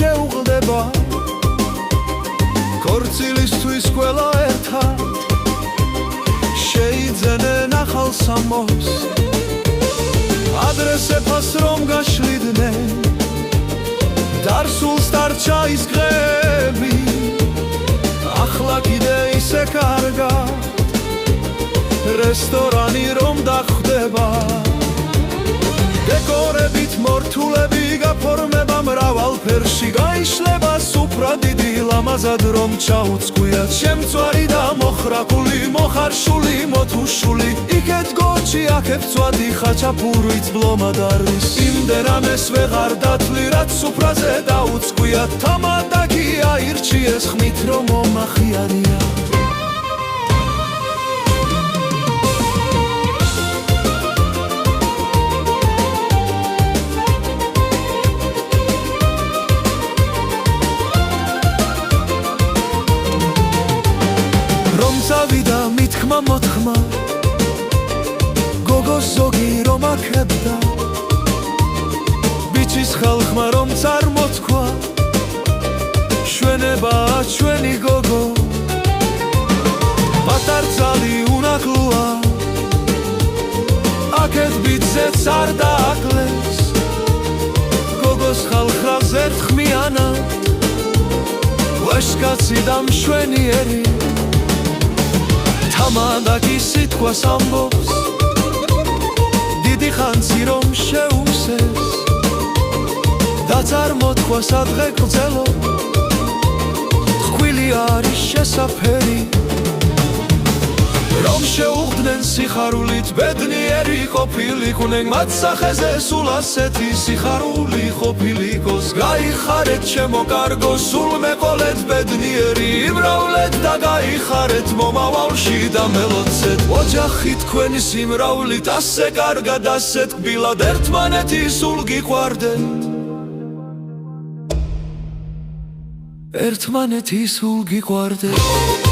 შეუღლდება ქორწილისთვის ყველა ერთად შეიძენენ ახალ სამოს ადრესებას რომ გაშლიდნენ დარსულს დარჩა ის დღეები ახლა კიდე ისე კარგად რესტორანი რომ დახვდება დეკორებით მორთულები გაფორმება მრავალ ფერში გაიშლება სუფრა დიდი ლამაზად რომ ჩაუცქვიათ შემწვარი და მოხრაკული მოხარშული მოთუშული იქეთ გორჩი აქეთ წვადი ხაჩაპურვიც ბლომად არის იმდენამეს ვეღარ დათვლი რაც სუფრაზე დაუცქვიათ თამადაკი აირჩიეს ხმით რომ მომახიარია წავიდა მithქმა მოთქმა გოგოს ზოგი რომ აქებდა ბიჭის ხალხმა რომ წარმოთქვა შვენებაა ჩვენი გოგო პატარძალი უნაკლოა აქეთ ბიძეც არ დააკლეს გოგოს ხალხს ერთხმიანად ვაჟკაცი და მშვენიერი თამადაკი სიტყვას ამბობს დიდი ხანცი რომ შეუსეს და წარმოთქვა სადღე გრძელო ტყვილი არის შესაფერი რომ შეუღდნენ სიხარულით ბედნიერი ყოფილიყვნენ მათ სახეზე სულ ასეთი სიხარული ყოფილიყოს გაიხარეთ ჩემო კარგო სულ მეყოლეთ ბედნიერი იმრავლეთ და გაიხარეთ მომავალში და მელოცეთ ოჯახი თქვენი სიმრავლით ასე კარგად ასე თკბილად ერთმანეთი სულ გიყვარდეთ ერთმანეთი სულ გიყვარდეთ